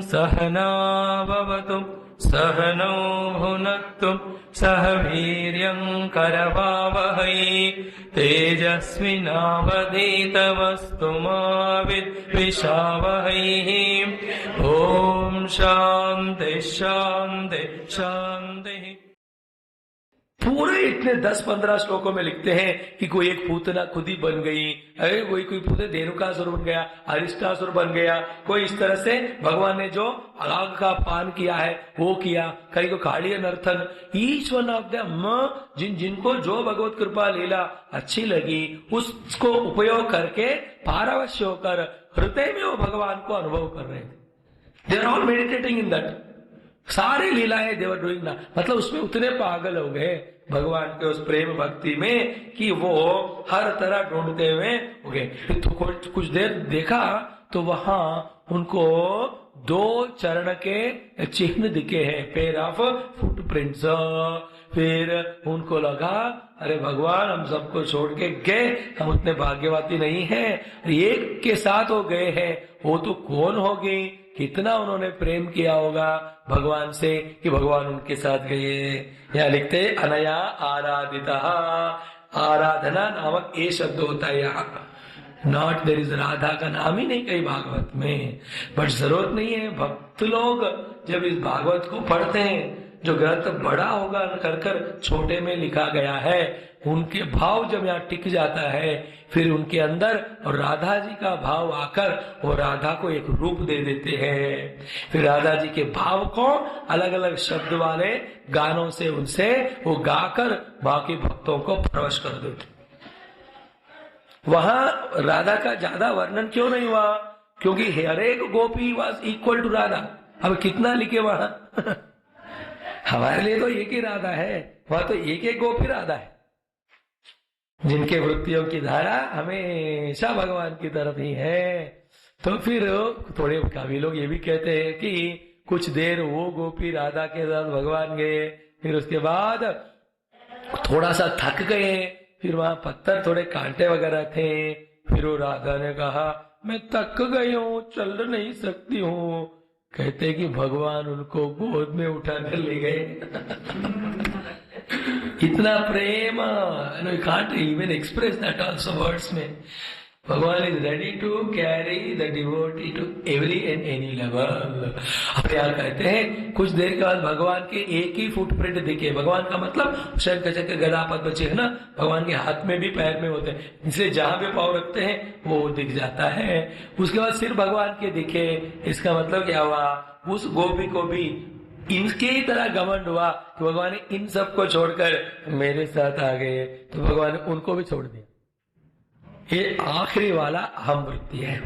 सहना भवतु सहनौ भुनक्तु सह वीर्यं करवावहै तेजस्विनावधीतमस्तु मा विद्विषावहै। ओम शांति शांति शांति। पूरे इतने 10-15 श्लोकों में लिखते हैं कि कोई एक पूतना खुद ही बन गई, अरे कोई पूतना धेनुकासुर बन गया, अरिष्टासुर बन गया, कोई इस तरह से भगवान ने जो आग का पान किया है वो किया, कहीं को कालिय नर्थन। ईच वन ऑफ देम, जिनको जो भगवत कृपा लीला अच्छी लगी उसको उपयोग करके पारवश्य होकर हृदय में वो भगवान को अनुभव कर रहे थे। They are all meditating in that. सारी लीलाएं देवर डूइंग ना, मतलब उसमें उतने पागल हो गए भगवान के उस प्रेम भक्ति में कि वो हर तरह ढूंढते हुए हो गए। तो कुछ देर देखा तो वहां उनको 2 चरण के चिन्ह दिखे हैं, पेयर ऑफ फुटप्रिंट्स। फिर उनको लगा अरे भगवान हम सबको छोड़ के गए, हम उतने भाग्यवती नहीं हैं, एक के साथ वो गए हैं, वो तो कौन होगी, कितना उन्होंने प्रेम किया होगा भगवान से कि भगवान उनके साथ गए। यहाँ लिखते अनया आराधिता, आराधना नामक ये शब्द होता है यहाँ। नॉट देयर इज राधा का नाम ही नहीं कहीं भागवत में, बट जरूरत नहीं है। भक्त लोग जब इस भागवत को पढ़ते हैं, जो ग्रंथ बड़ा होगा कर कर छोटे में लिखा गया है, उनके भाव जब यहाँ टिक जाता है, फिर उनके अंदर और राधा जी का भाव आकर वो राधा को एक रूप दे देते हैं। फिर राधा जी के भाव को अलग अलग शब्द वाले गानों से उनसे वो गाकर बाकी भक्तों को परवश कर देते। वहां राधा का ज्यादा वर्णन क्यों नहीं हुआ? क्योंकि हर एक गोपी वाज इक्वल टू राधा। अब कितना लिखे वहां हमारे लिए तो एक ही राधा है, वहां तो एक एक गोपी राधा है, जिनके वृत्तियों की धारा हमेशा भगवान की तरफ ही है। तो फिर थोड़े कवि लोग ये भी कहते हैं कि कुछ देर वो गोपी राधा के साथ भगवान गए, फिर उसके बाद थोड़ा सा थक गए, फिर वहां पत्थर थोड़े कांटे वगैरह थे, फिर वो राधा ने कहा मैं थक गई हूँ, चल नहीं सकती हूँ। कहते कि भगवान उनको गोद में उठाकर ले गए। इतना प्रेम, you can't even express that also words में। भगवान is ready to carry the devotee to every and any level। अब यहाँ कहते हैं कुछ देर के बाद भगवान के एक ही फुटप्रिंट दिखे। भगवान का मतलब शंख चक्र गदा पद्म चिन्ह भगवान के हाथ में भी पैर में होते हैं, इसलिए जहां भी पाँव रखते हैं वो दिख जाता है। उसके बाद सिर भगवान के दिखे, इसका मतलब क्या हुआ? उस गोपी को भी इनके ही तरह घमंड हुआ कि भगवान ने इन सबको छोड़कर मेरे साथ आ गए, तो भगवान ने उनको भी छोड़ दिया। ये आखिरी वाला अहम वृत्ति है।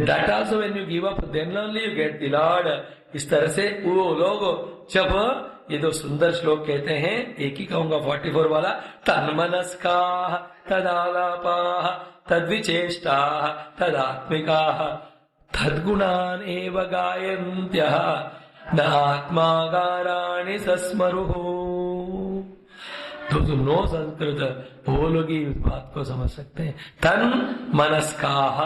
That also when you give up, then only you get the Lord। इस तरह से वो लोग जब ये 2 सुंदर श्लोक कहते हैं, एक ही कहूंगा 44 वाला, तन्मनस्का तदालापा तद्विचेष्टा तदात्मिका तद्गुणान एव गायन्त्यः न आत्मागाराणि सस्मरुः। तो जो नो संस्कृत वो लोग ही इस बात को समझ सकते हैं। तन मनस्काः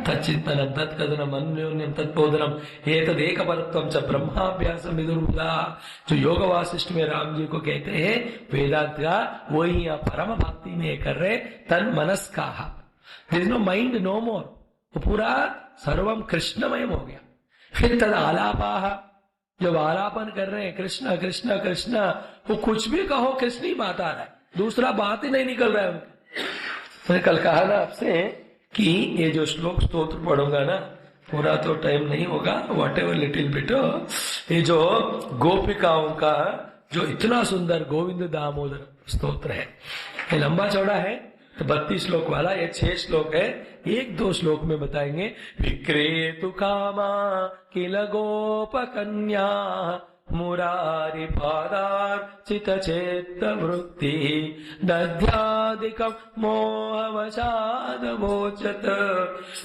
तच्चिन्तनं तत्कथनम् अन्योन्यं तत्बोधनम् एतदेक परत्वं च ब्रह्माभ्यासं विदुर्बुधा। जो योग वासिष्ठ में राम जी को कहते हैं वेदांत का, वही यहाँ परम भक्ति में कर रहे। तन मनस्काः, there is no mind no more, वो पूरा सर्वम कृष्णमय हो गया। फिर तद आलापाः, जब आलापन कर रहे हैं कृष्ण कृष्ण कृष्ण, वो कुछ भी कहो कृष्ण ही बात आ रहा है, दूसरा बात ही नहीं निकल रहा है उनका। मैंने कल कहा ना आपसे कि ये जो श्लोक स्तोत्र पढ़ूंगा ना, पूरा तो टाइम नहीं होगा, वॉट एवर लिटिल बिट, ये जो गोपिकाओं का जो इतना सुंदर गोविंद दामोदर स्तोत्र है, ये लंबा चौड़ा है, तो 32 श्लोक वाला ये 6 श्लोक है। 1-2 श्लोक में बताएंगे। विक्रेतु कामा किल गोप कन्या मुरारी पादार्चित चित्तवृत्ति दध्यादिकं मोहवशादवोचत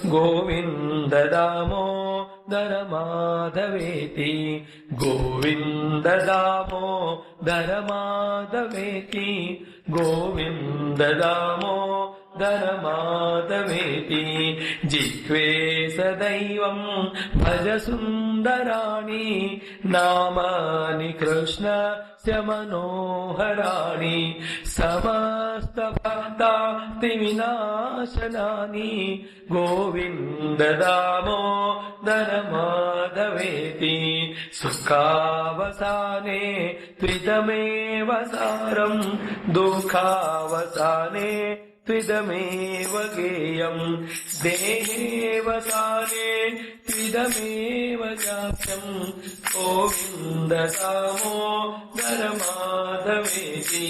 गोविन्द दामोदर माधवेति गोविन्द दामोदर माधवेति गोविन्द दामोदर माधवेति जिह्वे सदैवं भज सुन्दराणि नामानि कृष्णस्य मनोहराणि समस्तभक्तार्तिविनाशनानि गोविन्द दामोदर माधवेति सुखावसाने त्विदमेव सारं दुःखावसाने त्विदमेव गेयं देहेवसाने त्विदमेव जाप्यं गोविन्द दामोदर माधवेति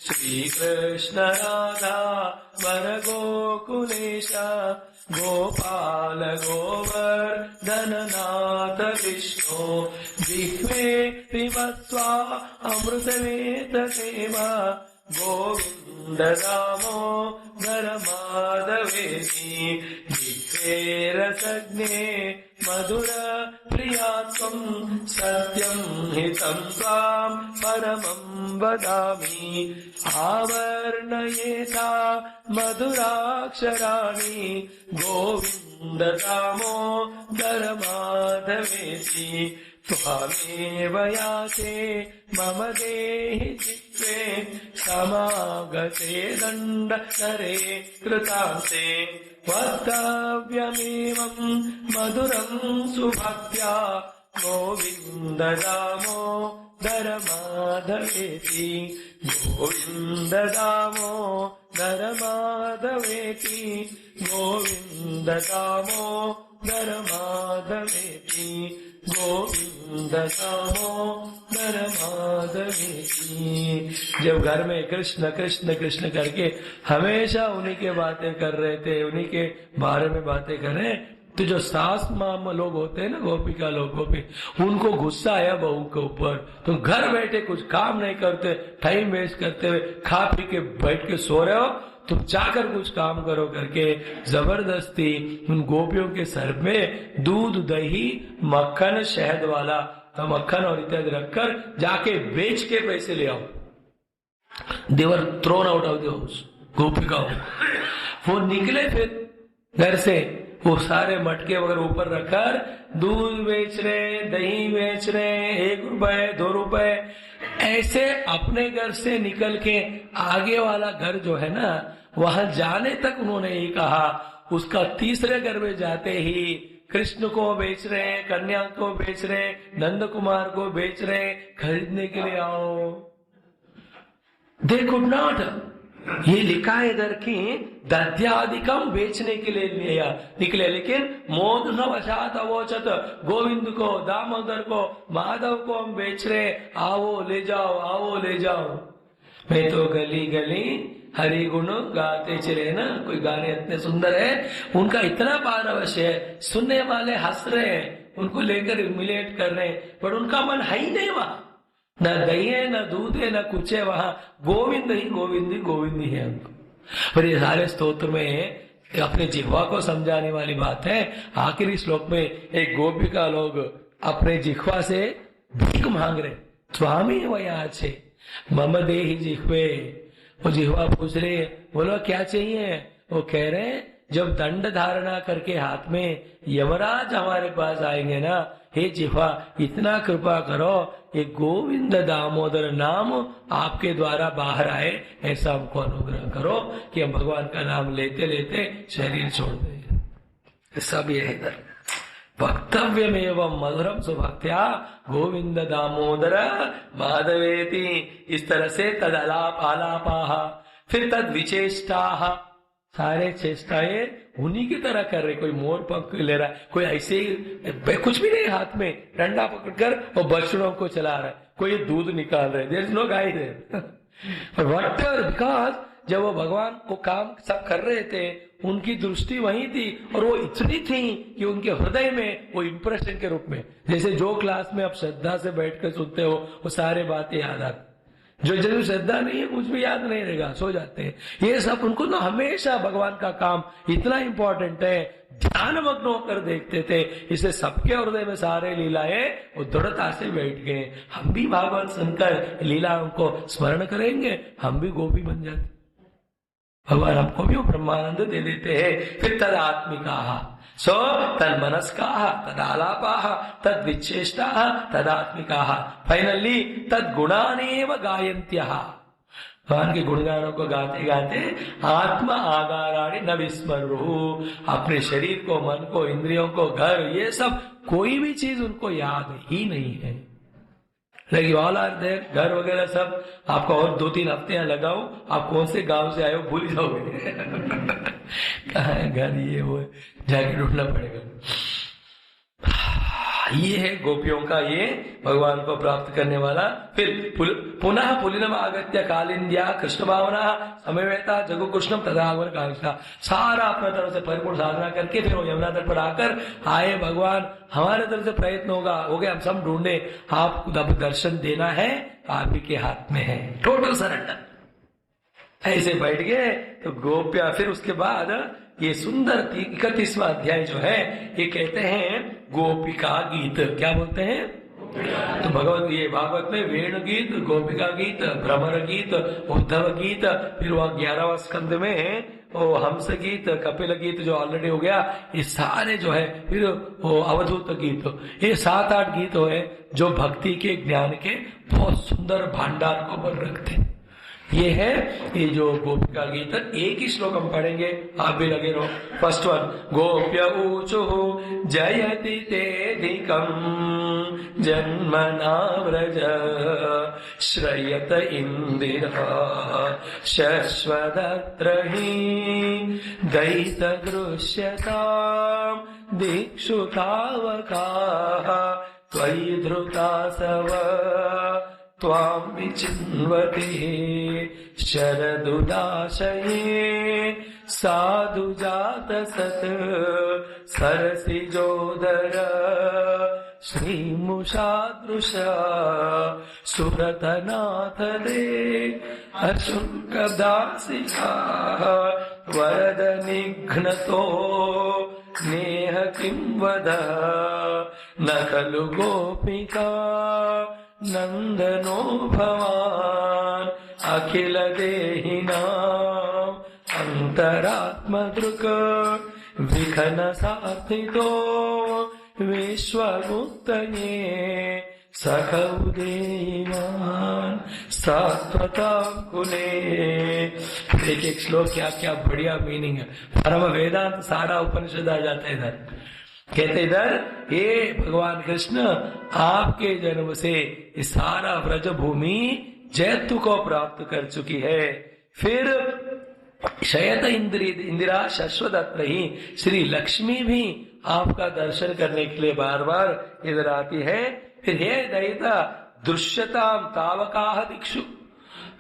श्रीकृष्ण राधा वर गोकुलेश गोपाल गोवर्धननाथ विष्णु जिह्वे पिबत्वा अमृतवेदसेवा गोविन्द दामोदर माधवेति जिह्वे रसज्ञे मधुर प्रियात्वं सत्यं हितं त्वां परमं वदामि आवर्णयेता मधुराक्षराणि गोविन्द दामोदर माधवेति त्वामेव याचे मम देहि चित्ते समागते दण्डकरे कृतान्ते वक्तव्यमेवं मधुरं सुभक्त्या गोविन्द दामोदर माधवेति गोविन्द दामोदर माधवेति गोविन्द दामोदर माधवेति गोविन्द दामोदर माधवेति। जब घर में कृष्ण कृष्ण कृष्ण करके हमेशा उन्हीं के बातें कर रहे थे, उन्हीं के बारे में बातें कर रहे हैं, तो जो सास माँ लोग होते हैं ना, गोपिका लोग, गोपी, उनको गुस्सा आया बहू के ऊपर। तो घर बैठे कुछ काम नहीं करते, टाइम वेस्ट करते हुए खा पी के बैठ के सो रहे हो, तुम जाकर कुछ काम करो करके जबरदस्ती उन गोपियों के सर में दूध दही मक्खन शहद वाला तो मक्खन और इत्यादि रखकर जाके बेच के पैसे ले आओ। They were thrown out of the house, गोपिका वो निकले फिर घर से, वो सारे मटके वगैरह ऊपर रखकर दूध बेच रहे, दही बेच रहे, 1 रुपए 2 रुपए ऐसे अपने घर से निकल के आगे वाला घर जो है ना, वहां जाने तक उन्होंने ये कहा। उसका तीसरे घर में जाते ही कृष्ण को बेच रहे, कन्या को बेच रहे, नंद कुमार को बेच रहे, खरीदने के लिए आओ। दे कुड नॉट, ये लिखा है इधर की दध्यादिकम बेचने के लिए निकले, लेकिन मोह वशात अवोचत गोविंद को, दामोदर को, माधव को हम बेच रहे, आओ ले जाओ, आओ ले जाओ। मैं तो गली गली हरि गुण गाते चले ना, कोई गाने इतने सुंदर है, उनका इतना पारवश्य है, सुनने वाले हंस रहे हैं, उनको लेकर इम्युलेट कर रहे हैं, पर उनका मन है ही नहीं वहां, न दही है, न दूध है, न कुछ है, वहां गोविंद ही गोविंद ही गोविंद ही है उनको। और ये सारे स्तोत्र में अपने जिह्वा को समझाने वाली बात है। आखिरी श्लोक में एक गोपिका लोग अपने जिह्वा से भीख मांग रहे, स्वामी वयाचे मम देहि जिह्वे। वो जिह्वा पूछ रहे, बोलो क्या चाहिए? वो कह रहे, जब दंड धारणा करके हाथ में यमराज हमारे पास आएंगे ना, हे जिह्वा इतना कृपा करो, ये गोविंद दामोदर नाम आपके द्वारा बाहर आए, ऐसा हमको अनुग्रह करो कि हम भगवान का नाम लेते लेते शरीर छोड़ दें। सब ये है इधर वक्तव्यम एवं मधुरम सुभक्त्या गोविंद दामोदर माधवेति। इस तरह से तद आलापाह, फिर तद विचेष्टाह, सारे चेष्टाएं उन्हीं की तरह कर रहे। कोई मोर पंख ले रहा है, कोई ऐसे ही कुछ भी नहीं, हाथ में डंडा पकड़कर और बछड़ों को चला रहा है, कोई दूध निकाल रहा है, देयर इज नो गाय देयर। व्हाटएवर, बिकॉज जब वो भगवान को काम सब कर रहे थे, उनकी दृष्टि वही थी और वो इतनी थी कि उनके हृदय में वो इंप्रेशन के रूप में, जैसे जो क्लास में आप श्रद्धा से बैठकर सुनते हो वो सारे बातें याद आती। जो जिनको श्रद्धा नहीं है कुछ भी याद नहीं रहेगा, सो जाते हैं। ये सब उनको ना हमेशा भगवान का काम इतना इंपॉर्टेंट है, ध्यान मग्न होकर देखते थे, इसे सबके हृदय में सारे लीलाएं वो दृढ़ता से बैठ गए। हम भी भागवत सुनकर लीलाओं को स्मरण करेंगे, हम भी गोपी बन जाते, भगवान हमको भी वो ब्रह्मानंद दे देते हैं। फिर तद आत्मिका सो तद मनस्का तद आलापा तद विचेष्टा तद आत्मिका, फाइनली तद गुणानेव गायन्त्य, भगवान के गुणगानों को गाते गाते आत्मा आगाराणि न विस्मरु, अपने शरीर को, मन को, इंद्रियों को, घर, ये सब कोई भी चीज उनको याद ही नहीं है। लेकिन ऑल आर देयर, घर वगैरह सब आपको और 2-3 हफ्ते यहाँ लगाओ, आप कौन से गांव से आए हो भूल जाओगे। कहाँ है घर, ये वो जाके ढूंढना पड़ेगा। ये है गोपियों का ये भगवान को प्राप्त करने वाला। फिर पुनः पुलिनम आगत्य कालिंद्या कृष्ण भावना समवेता जगु कृष्णम तथा आगमन कांक्षा, सारा अपना तरफ से परिपूर्ण साधना करके फिर वो यमुना तट पर आकर आए भगवान, हमारे तरफ से प्रयत्न हो गया, हम सब ढूंढे, आपको अब दर्शन देना है, आप ही के हाथ में है, टोटल सरेंडर। ऐसे बैठ गए तो गोपिया, फिर उसके बाद ये सुंदर 31वां अध्याय जो है ये कहते हैं गोपिका गीत। क्या बोलते हैं? तो भगवत ये भागवत में वेणु गीत, गोपिका गीत, भ्रमर गीत, उद्धव गीत, फिर वह 11वां स्कंद में वो हंस गीत, कपिल गीत जो ऑलरेडी हो गया, ये सारे जो है, फिर वो अवधूत गीत, ये 7-8 गीत है जो भक्ति के, ज्ञान के बहुत सुंदर भांडार को भर रखते हैं। ये है ये जो गोपिका गीत। एक ही श्लोक हम पढ़ेंगे, आप भी लगे रहो। फर्स्ट वन, गोप्य ऊचु जयति तेधिकं जन्मना व्रज श्रयत इंदिरा शश्वदत्र हि दयित दृश्यतां दिक्षु तावकाः त्वयि धृतासव त्वां विचिन्वते शरदुदाशये साधु जात सत सरसिजोदर श्रीमुषादृश सुरतनाथ दे अशुल्क दासिका वरद निघ्नतो नेह किं वद न खलु गोपिका नंदनो भवान अखिल देहिनां अंतरात्मदृक् विघ्न सार्थितो विश्वमुक्तये सखौ देवान सात्वतां कुले। एक एक श्लोक क्या क्या बढ़िया मीनिंग है, परम वेदांत सारा उपनिषद आ जाता है इधर। कहते इधर, ये भगवान कृष्ण आपके जन्म से इस सारा व्रज भूमि जैतु को प्राप्त कर चुकी है। फिर शयत इंदिरा शश्वदत्र ही श्री लक्ष्मी भी आपका दर्शन करने के लिए बार बार इधर आती है। फिर हे दयिता दृश्यताम तावकाह दिक्षु,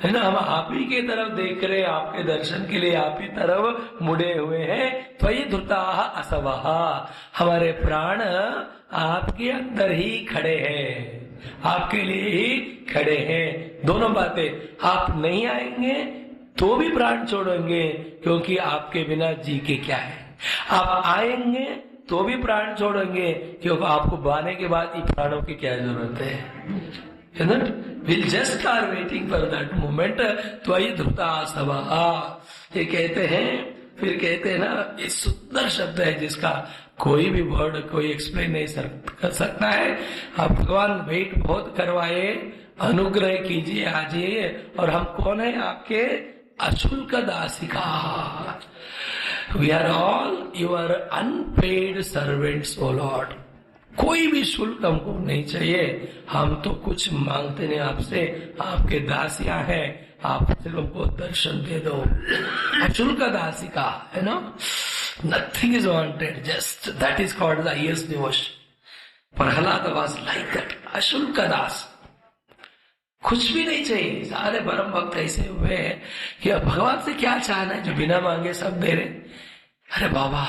है ना, हम आप ही के तरफ देख रहे, आपके दर्शन के लिए आप ही तरफ मुड़े हुए हैं। त्वयि धृताः असवः, हमारे प्राण आपके अंदर ही खड़े हैं, आपके लिए ही खड़े हैं। दोनों बातें, आप नहीं आएंगे तो भी प्राण छोड़ेंगे, क्योंकि आपके बिना जी के क्या है। आप आएंगे तो भी प्राण छोड़ेंगे, क्योंकि आपको बाने के बाद ही प्राणों की क्या जरूरत है। We'll just are waiting for that moment. त्वयि धृता सवहा, ये कहते हैं। फिर कहते हैं ना, ये सुंदर शब्द है जिसका कोई भी वर्ड कोई एक्सप्लेन नहीं कर सकता है। आप भगवान वेट बहुत करवाए, अनुग्रह कीजिए आजिए, और हम कौन है? आपके अशुल्क दासिका। We are all your unpaid servants O lord. कोई भी शुल्क हमको नहीं चाहिए, हम तो कुछ मांगते नहीं आपसे, आपके दासियां हैं, आप सिर्फ हमको दर्शन दे दो। अशुल्क दासिका, है ना, nothing is wanted, just that is called the highest devotion. Prahlad was like that, अशुल्क दास। कुछ भी नहीं चाहिए। सारे परम भक्त ऐसे हुए हैं कि अब भगवान से क्या चाहना है, जो बिना मांगे सब दे रहे। अरे बाबा,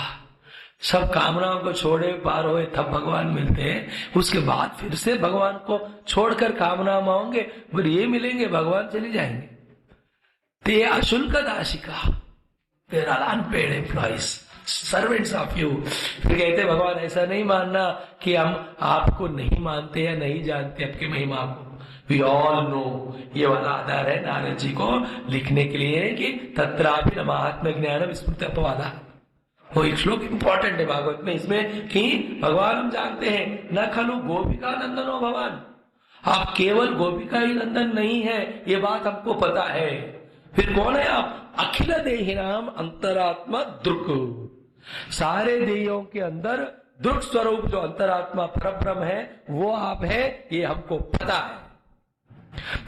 सब कामनाओं को छोड़े पार होए तब भगवान मिलते हैं, उसके बाद फिर से भगवान को छोड़कर कामना मांगोगे फिर ये मिलेंगे, भगवान चले जाएंगे। ते अशुल्क दाशिका, तेरा unpaid employees, servants of you. फिर कहते भगवान ऐसा नहीं मानना कि हम आपको नहीं मानते या नहीं जानते आपकी महिमा को। वी ऑल नो, ये वाला आधार है नारद जी को लिखने के लिए कि तत्रापि न महात्म ज्ञानम स्मृति अपवादा। वो एक श्लोक इंपॉर्टेंट है भागवत में, इसमें कि भगवान हम जानते हैं न खलु गोपिका नंदन हो भगवान, आप केवल गोपिका ही नंदन नहीं है, ये बात हमको पता है। फिर कौन है आप? अखिल देहि नाम अंतरात्मा दृक्, सारे देहियों के अंदर दृक् स्वरूप जो अंतरात्मा परब्रह्म है वो आप है, ये हमको पता है।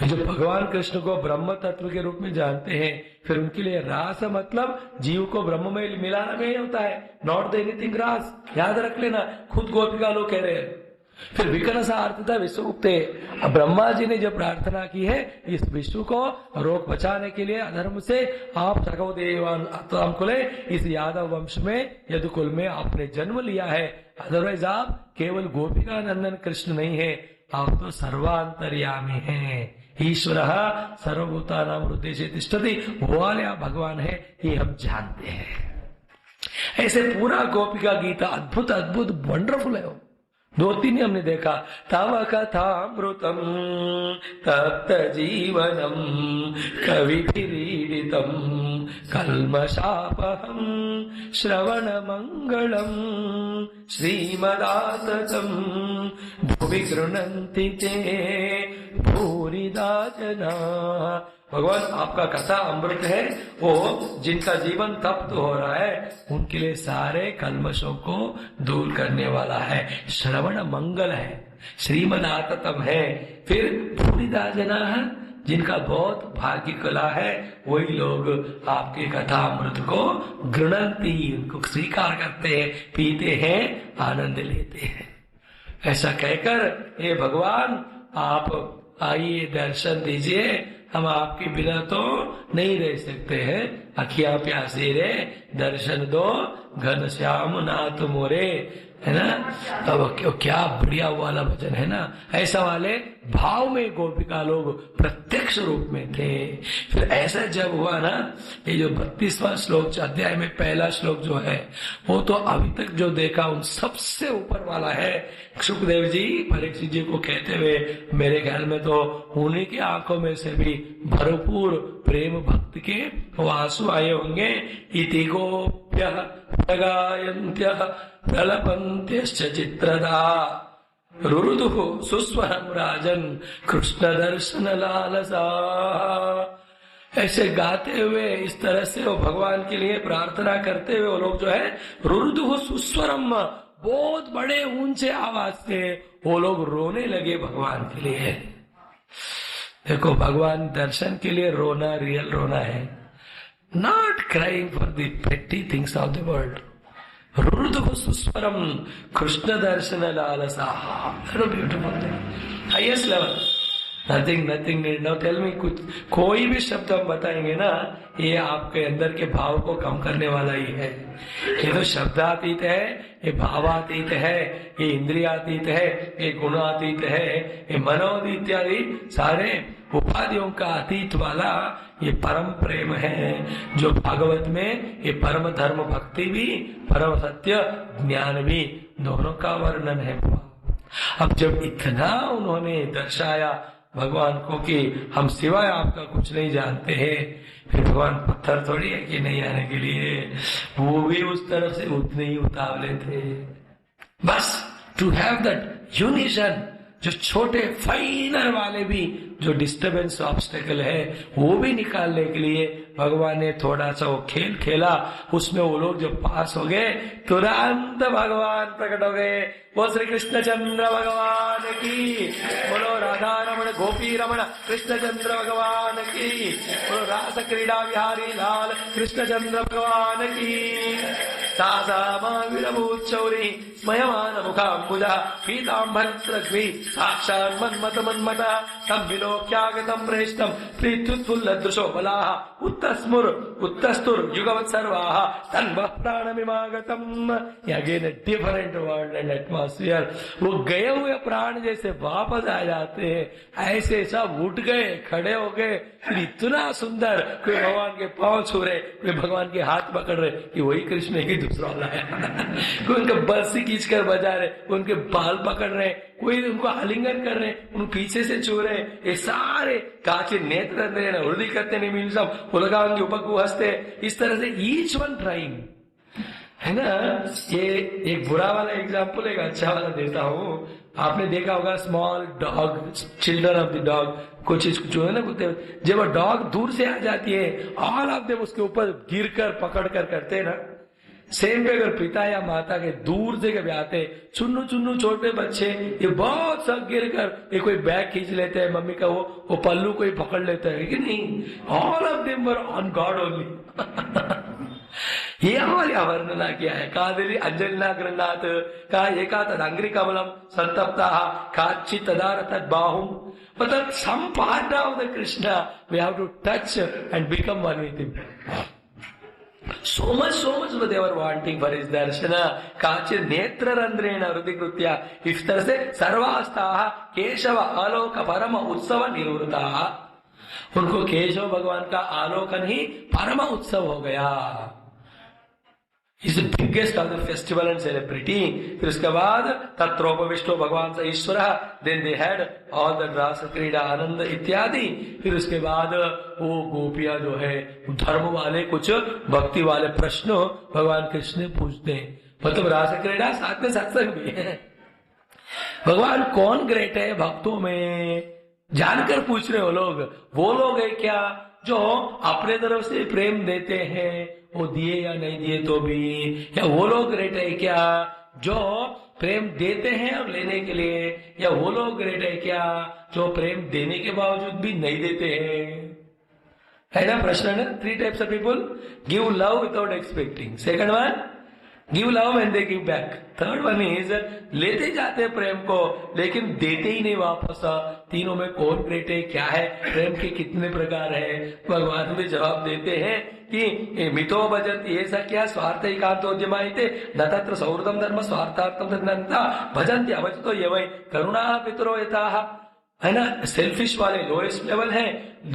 जो भगवान कृष्ण को ब्रह्म तत्व के रूप में जानते हैं, फिर उनके लिए रास मतलब जीव को ब्रह्म में मिलाना में होता है, नॉट द एनीथिंग रास, याद रख लेना। खुद गोपिका लोग कह रहे हैं। फिर विकर्ण सा अर्थ था विश्व उक्ते। अब ब्रह्मा जी ने जो प्रार्थना की है इस विश्व को रोक बचाने के लिए अधर्म से, आप सखोदेवान कुले, इस यादव वंश में यदुकुल में आपने जन्म लिया है। अदरवाइज आप केवल गोपिका नंदन कृष्ण नहीं है, आप तो सर्वांतर्यामी हैं। ईश्वर सर्वभूतानां हृदय से तिष्ठति, वो वाले आप भगवान है, ये हम जानते हैं। ऐसे पूरा गोपिका गीता अद्भुत अद्भुत वंडरफुल है। 2-3 हमने देखा। तव कथामृतम तप्त जीवनम कविभिरीडितम कल्मषापहम श्रवण मंगलम श्रीमदाततम भुवि गृह्णन्ति ते भूरिदा जना। भगवान आपका कथा अमृत है, वो जिनका जीवन तप्त हो रहा है उनके लिए सारे कल्मशों को दूर करने वाला है। श्रवण मंगल है, श्रीमदाततम है। फिर भूरिदा जना है, जिनका बहुत भाग्य कला है वही लोग आपके कथा अमृत को गृह्णन्ति, उनको स्वीकार करते हैं, पीते हैं, आनंद लेते हैं। ऐसा कहकर हे भगवान आप आइए दर्शन दीजिए, हम आपके बिना तो नहीं रह सकते हैं। अखियां प्यासी रे दर्शन दो, घन श्याम नाथ मोरे, है ना। अब क्या बढ़िया वाला भजन है ना। ऐसा वाले भाव में गोपिका लोग प्रत्यक्ष रूप में थे। फिर ऐसा जब हुआ ना, ये जो 32वां श्लोक अध्याय में पहला श्लोक जो है वो तो अभी तक जो देखा उन सबसे ऊपर वाला है। सुखदेव जी परीक्षित जी को कहते हुए, मेरे ख्याल में तो उन्हीं की आंखों में से भी भरपूर प्रेम भक्त के वो आंसू आए होंगे। इति गोप्य प्रगायन्त्य प्रलपन्त्यश्च चित्रदा रुरुदुः सुस्वरम राजन कृष्ण दर्शन लालसा। ऐसे गाते हुए इस तरह से वो भगवान के लिए प्रार्थना करते हुए वो लोग जो है रुरुदुः सुस्वरम, बहुत बड़े ऊंचे आवाज से वो लोग रोने लगे भगवान के लिए। देखो भगवान दर्शन के लिए रोना रियल रोना है, not crying for the petty things of the world. रुरुदुः सुस्वरम कृष्ण दर्शन लालसा, beautiful, highest level. Nothing need. Now tell me, कुछ कोई भी शब्द हम बताएंगे ना, ये आपके अंदर के भाव को कम करने वाला ही है। ये तो शब्दातीत है, ये भावातीत है, ये इंद्रियातीत है, ये गुणातीत है, ये मनोद इत्यादि सारे उपाधियों का अतीत वाला ये परम प्रेम है, जो भागवत में ये परम धर्म भक्ति भी, परम सत्य ज्ञान भी, दोनों का वर्णन है। अब जब इतना उन्होंने दर्शाया भगवान को कि हम सिवाय आपका कुछ नहीं जानते हैं, फिर भगवान पत्थर थोड़ी है कि नहीं आने के लिए, वो भी उस तरफ से उतने ही उतावले थे। बस टू हैव दैट यूनिशन, जो छोटे फाइनर वाले भी जो डिस्टर्बेंस ऑब्स्टेकल है वो भी निकालने के लिए भगवान ने थोड़ा सा वो खेल खेला। उसमें वो लोग जब पास हो गए तुरंत भगवान प्रकट हो गए। वो श्री कृष्ण चंद्र भगवान की, बोलो राधा रमण गोपी रमण कृष्ण चंद्र भगवान की, बोलो रास क्रीड़ा विहारी लाल कृष्ण चंद्र भगवान की। सासामाविरभूच्चौरी स्मयमान मुखाम्बुजा पीताम्बरत्रग्वी साक्षात् मन्मथ मन्मथा तं विलोक्यागतं प्रेष्टं प्रीत्युत्फुल्लदृशो बलाः उत्तस्तुर युगवत् सर्वाः तन्वः प्राणमिमागतम्। Again different world and atmosphere. वो गए हुए प्राण जैसे वापस आ जाते हैं, ऐसे सब उठ गए, खड़े हो गए, फिर इतना सुंदर, कोई भगवान के पांव छू रहे, कोई भगवान के हाथ पकड़ रहे कि वही कृष्ण ही दूसरा वाला है कोई उनके बंसी खींच कर बजा रहे, कोई उनके बाल पकड़ रहे, कोई उनको आलिंगन कर रहे, उनको पीछे से छू रहे। ये सारे काचे नेत्र हृदय करते नहीं मिलसम उलगांगी उपकु हंसते, इस तरह से ईच वन ट्राइंग है ना। ये एक बुरा वाला एग्जाम्पल एक अच्छा वाला देता हूँ। आपने देखा होगा small dog, children of the dog, कुछ जो है ना कुत्ते, जब वो डॉग दूर से आ जाती है, ऑल ऑफ देम उसके ऊपर गिर कर पकड़ कर करते हैं ना। सेम पे अगर पिता या माता के दूर से कभी आते, चुन्नू चुन्नू छोटे बच्चे, ये बहुत सब गिर कर ये कोई बैग खींच लेते हैं, मम्मी का वो पल्लू कोई पकड़ लेता है कि नहीं, all of them were on God only ये हमारी वर्णना किया है। कादली अंजलिना गृह्णात का एका तद अंग्री कमलम संतप्ता काची तदार तद बाहुम, मतलब some part of the Krishna we have to touch and become one with him. So much what they were wanting for his darshana. काचिर नेत्र रंध्रेण हृदिकृत्या, इस तरह से सर्वास्ताः केशव आलोक परम उत्सव निवृत्ता, उनको केशव भगवान का आलोकन ही परम उत्सव हो गया। He's the biggest of the festival and celebrity. फिर उसके बाद तत्रोपविष्टो भगवान स ईश्वर, then they had all the rasa क्रीड़ा आनंद इत्यादि। फिर उसके बाद वो गोपियां जो है धर्म वाले कुछ भक्ति वाले प्रश्न भगवान कृष्ण पूछते हैं, मतलब रास क्रीड़ा साथ में सत्संग भी है। भगवान कौन ग्रेट है भक्तों में जानकर पूछ रहे हो लोग, वो लोग है क्या जो अपने तरफ से प्रेम देते हैं, वो दिए या नहीं दिए तो भी, या वो लोग ग्रेट है क्या जो प्रेम देते हैं और लेने के लिए, या वो लोग ग्रेट है क्या जो प्रेम देने के बावजूद भी नहीं देते हैं, है ना प्रश्न है ना। 3 types of people: give love without expecting, second one give love and they give back, third one is लेते जाते प्रेम को लेकिन देते ही नहीं वापस। तीनों में कौन ग्रेट है, क्या है, प्रेम के कितने प्रकार है? भगवान भी जवाब देते हैं कि मितो भजन्ति ये क्या स्वार्थ एकांतोद्यमायते न तत्र सौहृदम धर्म स्वार्थार्थम धर्मता भजन्ति अवचितो ये वै करुणा पितरो यथाः, है ना। सेल्फिश वाले लोएस्ट लेवल है,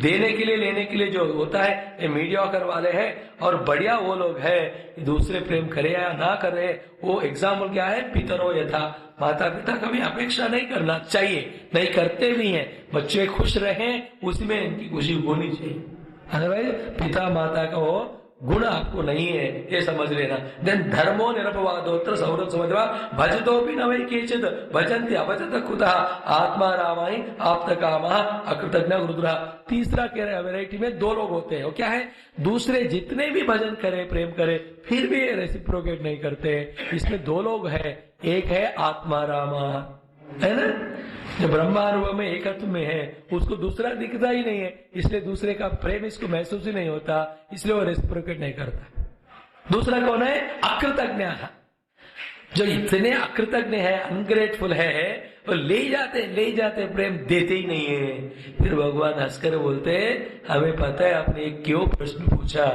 देने के लिए लेने के लिए जो होता है ये मीडियोकर वाले हैं, और बढ़िया वो लोग हैं दूसरे प्रेम करे या ना करे। वो एग्जाम्पल क्या है, पितरो यथा, माता पिता कभी अपेक्षा नहीं करना चाहिए, नहीं करते भी हैं, बच्चे खुश रहें उसी में इनकी खुशी होनी चाहिए, अदरवाइज पिता माता का वो गुण आपको नहीं है ये समझ लेना। देन धर्मो निरपवादोत्र सौरभ समझवा भजतो भी न वै केचित भजन्ति अभजत कुतः आत्मा रामाई आप्त कामः अकृतज्ञ गुरुद्रा। तीसरा कह रहे वैरायटी में 2 लोग होते हैं, वो क्या है, दूसरे जितने भी भजन करे प्रेम करे फिर भी रेसिप्रोकेट नहीं करते। इसमें 2 लोग हैं, एक है आत्मा रामा, है ना, जो ब्रह्मानुभव में एकत्व में है, उसको दूसरा दिखता ही नहीं है, इसलिए दूसरे का प्रेम इसको महसूस ही नहीं होता, इसलिए वो रेसिप्रोकेट नहीं करता। दूसरा कौन है, अकृतज्ञ, जो इतने अकृतज्ञ है, अनग्रेटफुल है, वो ले जाते प्रेम देते ही नहीं है। फिर भगवान हंसकर बोलते हैं, हमें पता है आपने क्यों प्रश्न पूछा,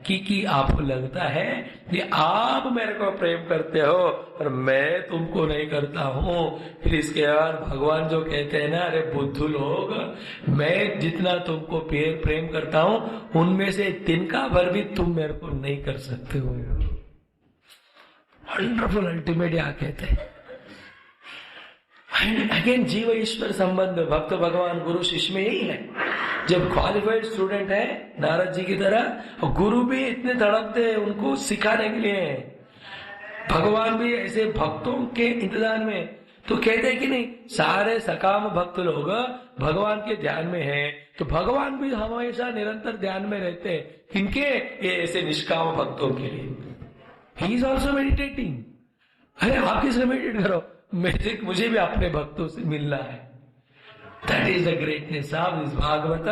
कि आपको लगता है कि आप मेरे को प्रेम करते हो और मैं तुमको नहीं करता हूँ। फिर इसके बाद भगवान जो कहते हैं ना, अरे बुद्धू लोग, मैं जितना तुमको प्रेम करता हूँ उनमें से तिनका भर भी तुम मेरे को नहीं कर सकते हो। वंडरफुल अल्टीमेट यहाँ कहते हैं। अगेन जीव ईश्वर संबंध भक्त भगवान गुरु शिष्य में यही है। जब क्वालिफाइड स्टूडेंट है नारद जी की तरह, गुरु भी इतने तड़पते हैं उनको सिखाने के लिए, भगवान भी ऐसे भक्तों के इंतजार में, तो कहते हैं कि नहीं, सारे सकाम भक्त लोग भगवान के ध्यान में हैं, तो भगवान भी हमेशा निरंतर ध्यान में रहते हैं किनके, ये ऐसे निष्काम भक्तों के लिए। He is also meditating. अरे आप किसने मेडिटेट करो, मुझे भी अपने भक्तों से मिलना है। That is the greatness of this Bhagavat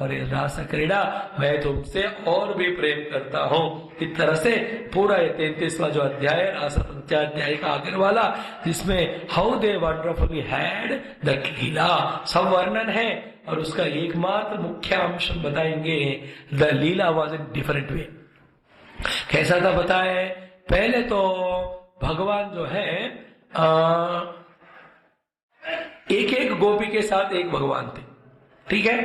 और ये रास क्रीड़ा। मैं तुमसे और भी प्रेम करता हूँ। इस तरह से पूरा ये 33वां जो अध्याय रास पंचाध्याय का आखिर वाला, जिसमें how they wonderfully had the lila, सब वर्णन है और उसका एकमात्र मुख्य अंश बताएंगे, the lila was in different way. कैसा था बताए? पहले तो भगवान जो है एक एक गोपी के साथ एक भगवान थे, ठीक है।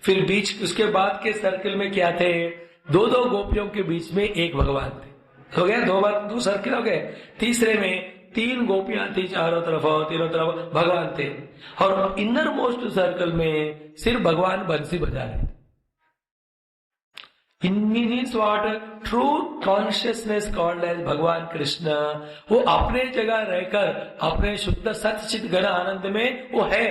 फिर बीच उसके बाद के सर्किल में क्या थे? दो दो गोपियों के बीच में एक भगवान थे, हो गया दो सर्किल हो गए। तीसरे में 3 गोपियां थी, तीनों तरफ भगवान थे। और इनर मोस्ट सर्कल में सिर्फ भगवान बंसी बजा रहे थे। Means what? True consciousness called as भगवान कृष्ण, वो अपने जगह रहकर अपने शुद्ध सच्चित घन आनंद में वो है,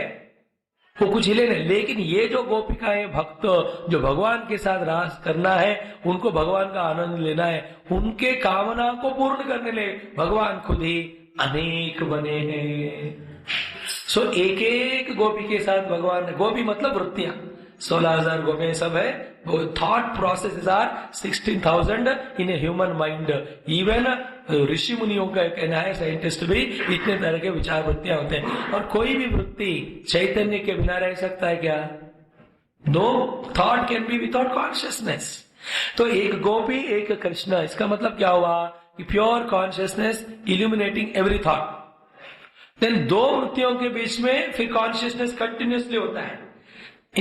वो कुछ हिले नहीं। लेकिन ये जो गोपिकाएं भक्त जो भगवान के साथ रास करना है, उनको भगवान का आनंद लेना है, उनके कामना को पूर्ण करने ले भगवान खुद ही अनेक बने हैं। सो एक एक गोपी के साथ भगवान, गोपी मतलब वृत्तियां, 16,000 गोपियां सब है। वो thought process are 16,000 in a human mind. Even ऋषि मुनियों का कहना है, साइंटिस्ट भी, इतने तरह के विचार वृत्तियां होते हैं। और कोई भी वृत्ति चैतन्य के बिना रह सकता है क्या? No thought can be without consciousness. तो एक गोपी एक कृष्ण, इसका मतलब क्या हुआ कि pure consciousness illuminating every thought. Then दो वृत्तियों के बीच में फिर कॉन्शियसनेस कंटिन्यूसली होता है।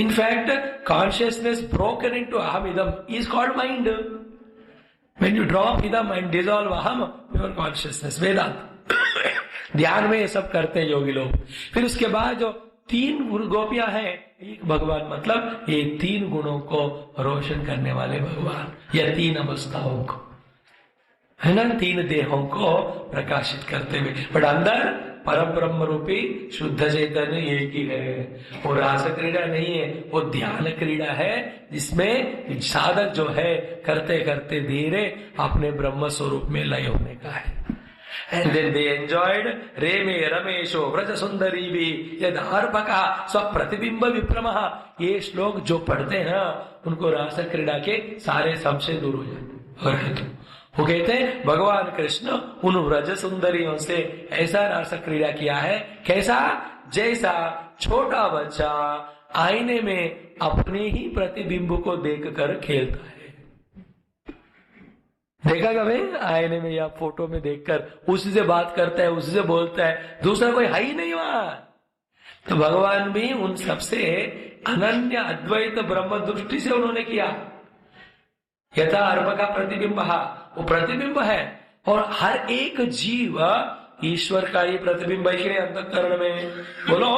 In fact, consciousness broken into aham idam is called mind. When you drop idam and dissolve aham, pure consciousness, वेदांत। ध्यान में ये सब करते हैं योगी लोग। फिर उसके बाद जो 3 गोपियां हैं, एक भगवान मतलब ये 3 गुणों को रोशन करने वाले भगवान, या 3 अवस्थाओं को, है ना, 3 देहों को प्रकाशित करते हुए। बट अंदर परम ब्रह्म रूपी शुद्ध चैतन्य एक ही है। वो रास क्रीड़ा नहीं है, वो ध्यान क्रीड़ा है, जिसमें साधक जो है करते करते धीरे अपने ब्रह्म स्वरूप में लय होने का है। And then they enjoyed रेमे रमेशो Vraj सुंदरी भी यद अर्पका स्वप्रतिबिंब विप्रमः। ये श्लोक जो पढ़ते हैं ना, उनको रास क्रीड़ा के सारे संशय दूर हो जाते। वो कहते हैं भगवान कृष्ण उन व्रज सुंदरियों से ऐसा रास क्रीड़ा किया है, कैसा? जैसा छोटा बच्चा आईने में अपने ही प्रतिबिंब को देखकर खेलता है। देखा कभी आईने में या फोटो में देखकर उसी से बात करता है, उसी से बोलता है, दूसरा कोई है ही नहीं वहां। तो भगवान भी उन सबसे अनन्य अद्वैत ब्रह्म दृष्टि से उन्होंने किया। यथा अर्प का प्रतिबिंब, वो प्रतिबिंब है। और हर एक जीव ईश्वर का ही प्रतिबिंब है अंतःकरण में। बोलो,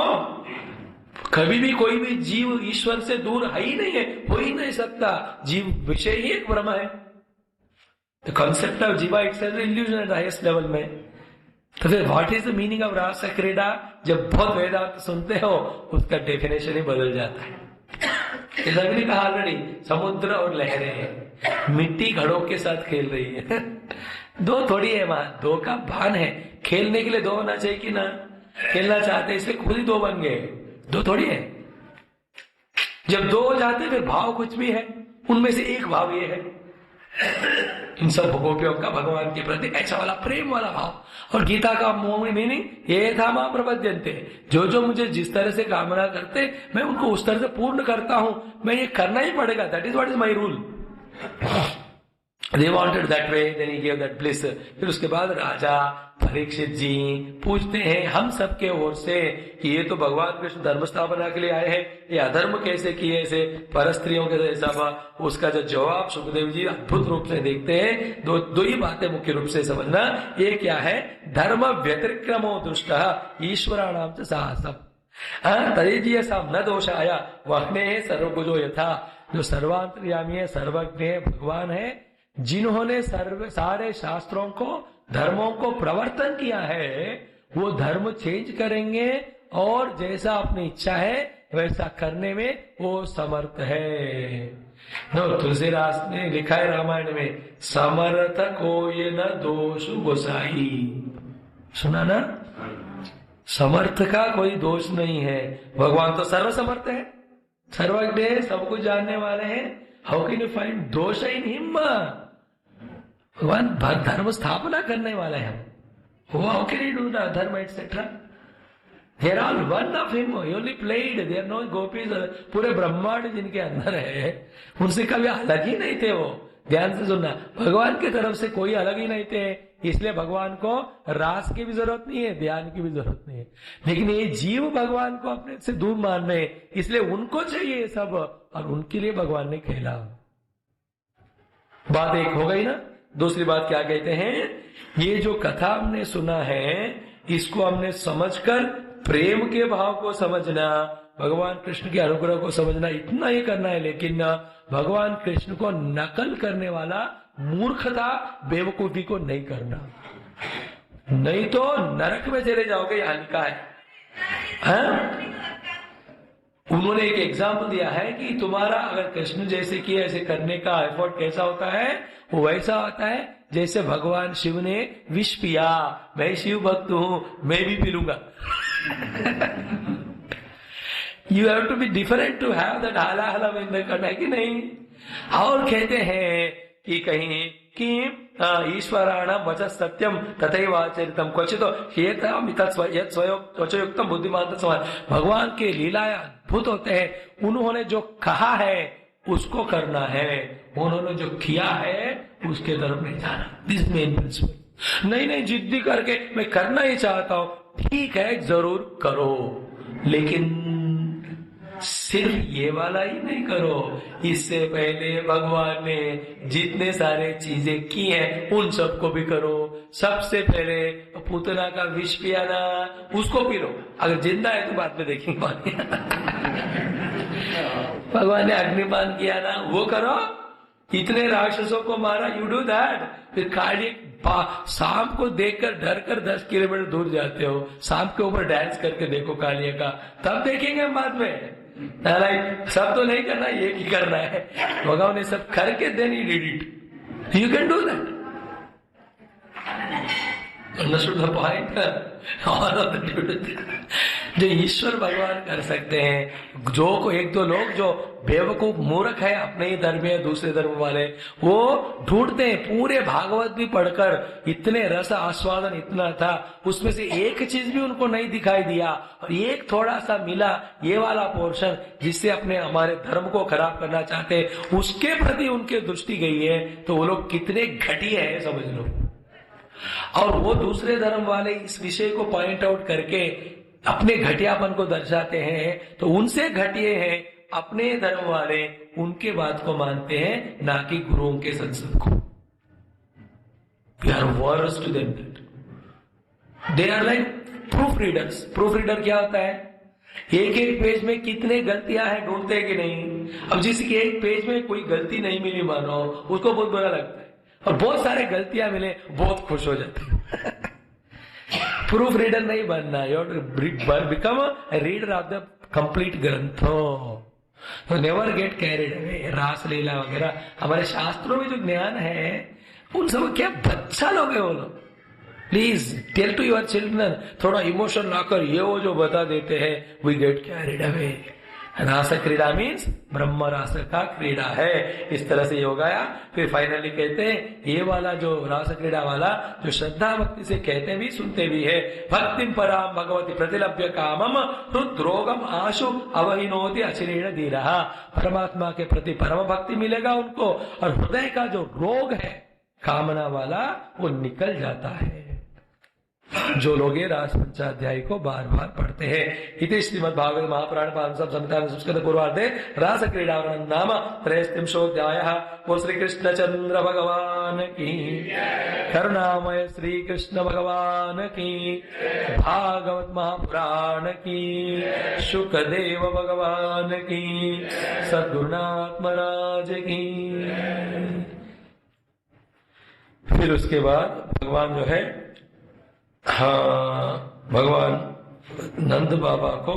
कभी भी कोई भी जीव ईश्वर से दूर है ही नहीं है, हो ही नहीं सकता। जीव विषय ही एक ब्रह्म है। द कॉन्सेप्ट ऑफ जीवा itself illusion at the highest level में। तो फिर what is the meaning of रास क्रीड़ा? जब बहुत वेदांत सुनते हो, उसका डेफिनेशन ही बदल जाता है। जैसा भी कहा ऑलरेडी, समुद्र और लहरें हैं, मिट्टी घड़ों के साथ खेल रही है। 2 थोड़ी है वहां, 2 का भान है। खेलने के लिए 2 होना चाहिए कि ना? खेलना चाहते इसलिए खुद ही 2 बन गए, 2 थोड़ी है। जब 2 हो जाते फिर भाव कुछ भी है, उनमें से एक भाव ये है, इन सब गोपियों का भगवान के प्रति ऐसा वाला प्रेम वाला भाव। और गीता का मीनिंग ये था, मां प्रपद्यन्ते, जो जो मुझे जिस तरह से कामना करते मैं उनको उस तरह से पूर्ण करता हूं। मैं ये करना ही पड़ेगा, that is what is my rule. They wanted that way, then he gave that bliss. फिर उसके बाद राजा परीक्षित जी पूछते हैं हम सबके ओर से कि ये तो भगवान कृष्ण धर्म स्थापना के लिए आए हैं, ये अधर्म कैसे किए, ऐसे परस्त्रियों के जैसा। उसका जो जवाब सुखदेव जी अद्भुत रूप से देखते हैं। दो ही बातें मुख्य रूप से समझना। ये क्या है? धर्म व्यतिक्रमो दृष्ट ईश्वराणाम च साहसम तदेजीय साम न दोषाया वहने सर्वभुजो यथा। जो सर्वांतर्यामी है, सर्वज्ञ है, भगवान है, जिन्होंने सारे शास्त्रों को, धर्मों को प्रवर्तन किया है, वो धर्म चेंज करेंगे और जैसा अपनी इच्छा है वैसा करने में वो समर्थ है। तुलसीदास ने लिखा है रामायण में, समर्थ को ये न दोष गोसाई। सुना ना? समर्थ का कोई दोष नहीं है, भगवान तो सर्व समर्थ है, सर्वज्ञ है, सब कुछ जानने वाले हैं। हाउ कैन यू फाइंड दोष इन हिम? भगवान धर्म स्थापना करने वाला है। How can you do the धर्म etcetera? They are all one of him. He only played. They are no gopis. पूरे ब्रह्मांड जिनके अंदर है, उनसे कभी अलग ही नहीं थे वो। ध्यान से सुनना, भगवान की तरफ से कोई अलग ही नहीं थे। इसलिए भगवान को रास की भी जरूरत नहीं है, ध्यान की भी जरूरत नहीं है। लेकिन ये जीव भगवान को अपने से दूर मान रहे हैं, इसलिए उनको चाहिए सब, और उनके लिए भगवान ने खेला। बात एक हो गई ना। दूसरी बात क्या कहते हैं? ये जो कथा हमने सुना है, इसको हमने समझकर प्रेम के भाव को समझना, भगवान कृष्ण के अनुग्रह को समझना, इतना ही करना है। लेकिन भगवान कृष्ण को नकल करने वाला मूर्खता, बेवकूफी को नहीं करना, नहीं तो नरक में चले जाओगे। यहां लिखा है, उन्होंने एक एग्जाम्पल दिया है कि तुम्हारा अगर कृष्ण जैसे किए ऐसे करने का एफर्ट कैसा होता है, वो वैसा होता है जैसे भगवान शिव ने विष पिया। मैं शिव भक्त हूं, मैं भी पी लूंगा। You have to be different to have that हाला हाला करना है कि नहीं? और कहते हैं कि कहीं कि ईश्वराणाम वचः सत्यम तथैवाचरितम क्वचितो स्वयोक्तम बुद्धिमान समान। भगवान के लीलाएं अद्भुत होते हैं। उन्होंने जो कहा है उसको करना है, उन्होंने जो किया है उसके तरफ नहीं जाना। This main principle. नहीं जिद्दी करके मैं करना ही चाहता हूं, ठीक है जरूर करो, लेकिन सिर्फ ये वाला ही नहीं करो। इससे पहले भगवान ने जितने सारे चीजें की हैं उन सबको भी करो। सबसे पहले पूतना का विष पिया ना, उसको पी लो। अगर जिंदा है तो बाद में देखेंगे। भगवान ने अग्निपान किया ना, वो करो। इतने राक्षसों को मारा, यू डू दैट। फिर काली सांप को देखकर डर कर 10 किलोमीटर दूर जाते हो, सांप के ऊपर डांस करके देखो कालिया का, तब देखेंगे बाद में। सब तो नहीं करना, ये ही करना है। भगवान ने सब करके then he did it. You can do that. Understood the point? जो ईश्वर भगवान कर सकते हैं, जो को एक दो लोग जो बेवकूफ मूर्ख है, अपने ही धर्म में दूसरे धर्म वाले, वो ढूंढते हैं। पूरे भागवत भी पढ़कर इतने रस आस्वादन इतना था, उसमें से एक चीज भी उनको नहीं दिखाई दिया, और एक थोड़ा सा मिला, ये वाला पोर्शन जिससे अपने हमारे धर्म को खराब करना चाहते, उसके प्रति उनकी दृष्टि गई है। तो वो लोग कितने घटिया है समझ लो। और वो दूसरे धर्म वाले इस विषय को पॉइंट आउट करके अपने घटियापन को दर्शाते हैं, तो उनसे घटिए हैं अपने धर्म वाले, उनके बात को मानते हैं, ना कि गुरुओं के संसद को। We are worse to them that. They are like proof readers. Proof reader क्या होता है? एक एक पेज में कितने गलतियां हैं ढूंढते हैं कि नहीं। अब जिसकी एक पेज में कोई गलती नहीं मिली मानो, उसको बहुत बुरा लगता है, और बहुत सारे गलतियां मिले बहुत खुश हो जाते हैं। प्रूफ रीडर नहीं बनना, you become a reader of the complete ग्रंथो। Never get carried away. Ras Lila वगैरह हमारे शास्त्रों में जो ज्ञान है, उन सब क्या बच्चा लोग है वो लोग। Please tell to your children, थोड़ा इमोशन लाकर ये वो जो बता देते हैं, वी गेट कैरिड अवे। रास क्रीड़ा मीन्स ब्रह्म रास का क्रीड़ा है। इस तरह से ये हो गया। फिर फाइनली कहते हैं, ये वाला जो रास क्रीड़ा वाला जो श्रद्धा भक्ति से कहते भी सुनते भी है, भक्तिम पराम भगवती प्रतिलभ्य कामम हृद्रोगम आशु अवहिनोति अचिरेण धीरहा। परमात्मा के प्रति परम भक्ति मिलेगा उनको, और हृदय का जो रोग है कामना वाला, वो निकल जाता है। जो लोग ये रास पंचाध्याय को बार बार पढ़ते हैं। इति श्रीमद्भागवत महापुराण पांचम संहिता संस्कृत पूर्वार्धे रास क्रीड़ा वर्णन नाम 33 वो श्री कृष्ण चंद्र भगवान की, करुणामय श्री कृष्ण भगवान की, भागवत महापुराण की, शुकदेव भगवान की, सद्गुरुनाथ महाराज की। फिर उसके बाद भगवान जो है, हाँ, भगवान नंद बाबा को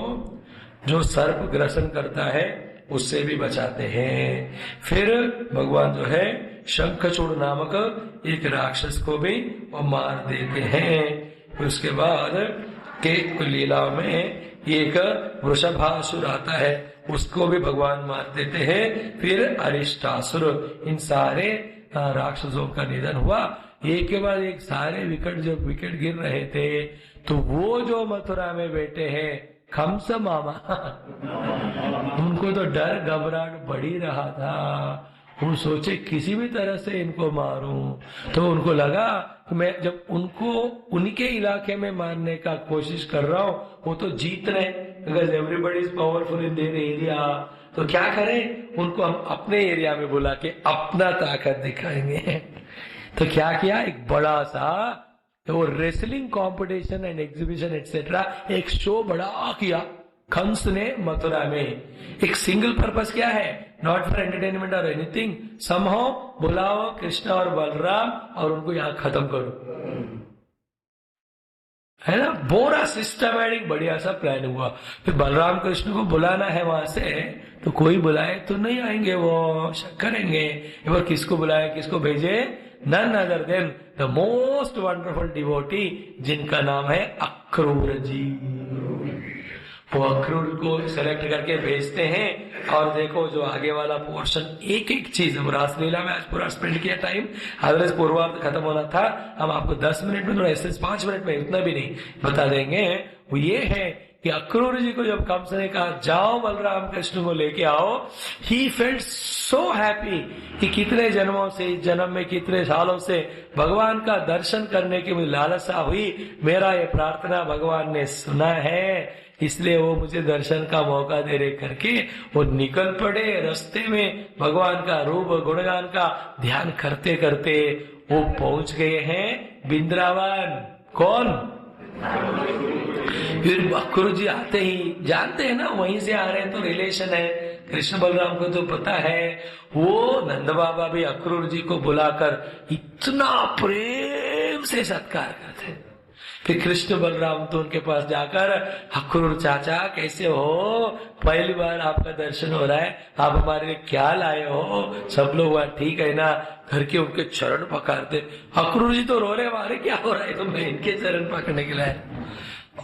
जो सर्प ग्रसन करता है उससे भी बचाते हैं। फिर भगवान जो है शंखचूड़ नामक एक राक्षस को भी वो मार देते हैं। फिर उसके बाद के लीला में एक वृषभासुर आता है, उसको भी भगवान मार देते हैं। फिर अरिष्टासुर, इन सारे राक्षसों का निधन हुआ। एक के बाद एक सारे जब विकेट गिर रहे थे, तो वो जो मथुरा में बैठे हैं खम्स मामा, उनको तो डर घबराहट बढ़ी रहा था। वो सोचे किसी भी तरह से इनको मारूं। तो उनको लगा कि मैं जब उनको उनके इलाके में मारने का कोशिश कर रहा हूं, वो तो जीत रहे, अगर everybody is powerful in their area, तो क्या करें, उनको हम अपने एरिया में बुला के अपना ताकत दिखाएंगे। तो क्या किया, एक बड़ा सा वो wrestling competition and exhibition etcetera एक शो बड़ा किया कंस ने मथुरा में। एक सिंगल पर्पस क्या है, नॉट फॉर एंटरटेनमेंट और एनीथिंग, समहाउ बुलाओ कृष्ण और बलराम और उनको यहां खत्म करो, है ना। पूरा सिस्टमैटिक बढ़िया सा प्लान हुआ। फिर बलराम कृष्ण को बुलाना है वहां से, तो कोई बुलाए तो नहीं आएंगे, वो शक करेंगे एक बार किसको बुलाए किसको भेजे। None other than the most wonderful devotee, जिनका नाम है अक्रूर जी। वो अक्रूर को सेलेक्ट करके भेजते हैं। और देखो जो आगे वाला पोर्शन, एक एक चीज, हम रासलीला में आज पूरा स्पेंड किया टाइम, अदरवाइज पूर्वार्ध खत्म होना था। हम आपको 10 मिनट में, थोड़ा ऐसे 5 मिनट में, उतना भी नहीं बता देंगे। वो ये है कि अक्रूर जी को जब कंस ने कहा जाओ बलराम कृष्ण को लेके आओ, ही फेल्ट सो हैप्पी कि कितने जन्मों से, इस जन्म में कितने सालों से भगवान का दर्शन करने की मुझे लालसा हुई, मेरा ये प्रार्थना भगवान ने सुना है, इसलिए वो मुझे दर्शन का मौका दे रहे करके वो निकल पड़े। रास्ते में भगवान का रूप गुणगान का ध्यान करते करते वो पहुंच गए हैं वृंदावन। कौन? फिर अक्रूर जी आते ही, जानते हैं ना वहीं से आ रहे हैं तो रिलेशन है, कृष्ण बलराम को तो पता है। वो नंद बाबा भी अक्रूर जी को बुलाकर इतना प्रेम से सत्कार करते। फिर कृष्ण बलराम तो उनके पास जाकर, अक्रूर चाचा कैसे हो, पहली बार आपका दर्शन हो रहा है, आप हमारे लिए क्या लाए हो, सब लोग वहां ठीक है ना, घर के उनके चरण पकड़ते। अक्रूर जी तो रो रहे, हमारे क्या हो रहा है, तो मैं इनके चरण पकड़ने के लिए।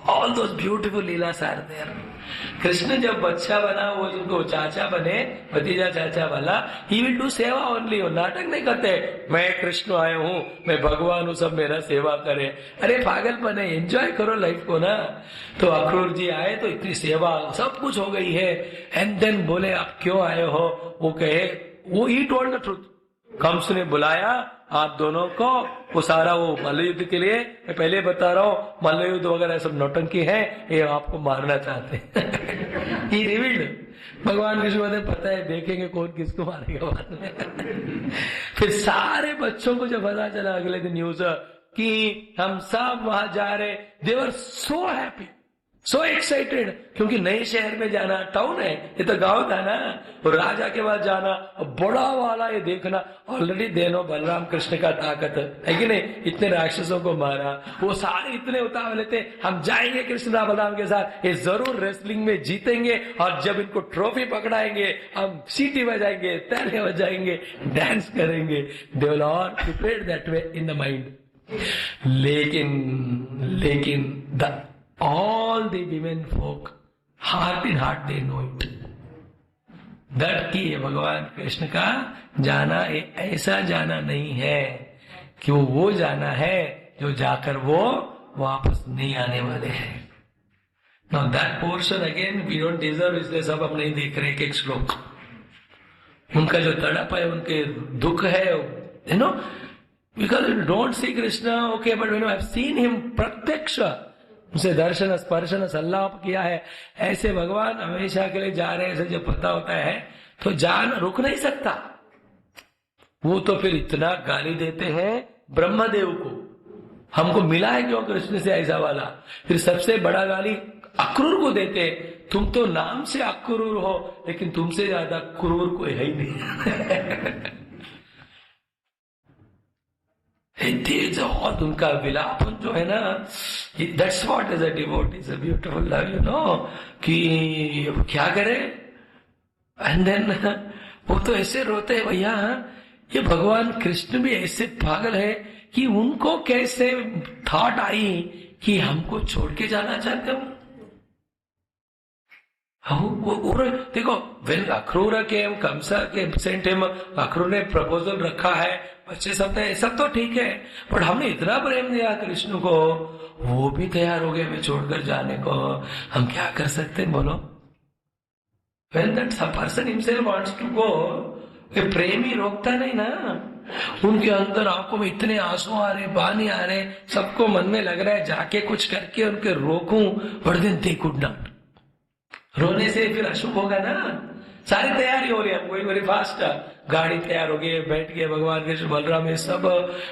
ऑल दोस ब्यूटीफुल लीलास आर देयर। कृष्ण जब बच्चा बना, वो जिनको चाचा बने, भतीजा चाचा वाला, ही विल डू सेवा ओनली। वो नाटक नहीं करते, मैं कृष्ण आया हूँ, मैं भगवान हूँ, सब मेरा सेवा करे। अरे पागलपन है, एंजॉय करो लाइफ को ना। तो अक्रूर जी आए तो इतनी सेवा सब कुछ हो गई है। एंड देन बोले आप क्यों आए हो, वो कहे, वो ही टोल्ड द ट्रूथ। कंस ने बुलाया आप दोनों को, वो सारा वो मल्ल युद्ध के लिए, मैं पहले बता रहा हूँ, मल्ल युद्ध वगैरह सब नौटंकी है, ये आपको मारना चाहते हैं। ही रिवील्ड, भगवान कृष्ण ने पता है, देखेंगे कौन किसको मारेगा बाद में। फिर सारे बच्चों को जब पता चला अगले दिन न्यूज कि हम सब वहां जा रहे, दे वर सो हैप्पी, सो एक्साइटेड, क्योंकि नए शहर में जाना, टाउन है, ये तो गांव था ना, और राजा के पास जाना, बड़ा वाला ये देखना, ऑलरेडी देनो बलराम कृष्ण का ताकत है कि नहीं, इतने राक्षसों को मारा, वो सारे इतने उतावले थे, हम जाएंगे कृष्ण बलराम के साथ, ये जरूर रेसलिंग में जीतेंगे, और जब इनको ट्रॉफी पकड़ाएंगे हम सीटी बजाएंगे, तालियां बजाएंगे, डांस करेंगे। They will all prepared that way in the mind. लेकिन the all the women folk heart in heart they know it that कि भगवान कृष्ण का जाना ऐसा जाना नहीं है कि वो जाना है जो जाकर वो वापस नहीं आने वाले हैं। Now that portion again we don't deserve, इसलिए सब हम नहीं देख रहे एक श्लोक। उनका जो तड़प है, उनके दुख है, you know, because you don't see Krishna, okay, but when you have seen him प्रत्यक्ष, उसे दर्शन स्पर्शन सल्लाप किया है, ऐसे भगवान हमेशा के लिए जा रहे हैं, ऐसे जब पता होता है तो जान रुक नहीं सकता। वो तो फिर इतना गाली देते हैं ब्रह्मदेव को, हमको मिला है क्यों कृष्ण से ऐसा वाला। फिर सबसे बड़ा गाली अक्रूर को देते, तुम तो नाम से अक्रूर हो, लेकिन तुमसे ज्यादा क्रूर कोई है ही नहीं। तेज और उनका विलापन जो है ना, that's what is a devotee, is a beautiful love, you know, कि क्या करे। एंड देन वो तो ऐसे रोते हैं भैया, ये भगवान कृष्ण भी ऐसे पागल है कि उनको कैसे थॉट आई कि हमको छोड़ के जाना चाहते हो? देखो, वेन अक्रूर केम कंसा के सेंट हिम, अक्रूर ने प्रपोजल रखा है, बच्चे सब तो ठीक है, पर हमने इतना प्रेम दिया कृष्ण को, वो भी तैयार हो गए हमें छोड़कर जाने को। हम क्या कर सकते हैं बोलो? When that person himself wants to go, प्रेम ही रोकता नहीं ना। उनके अंदर आंखों में इतने आंसू आ रहे, पानी आ रहे, सबको मन में लग रहा है जाके कुछ करके उनके रोकूं, और दिन दे कुड नॉट। रोने से फिर अशुभ होगा ना। सारी तैयारी हो रही है, हमको वेरी फास्ट, गाड़ी तैयार हो गई, बैठ गए भगवान कृष्ण बलराम ये सब,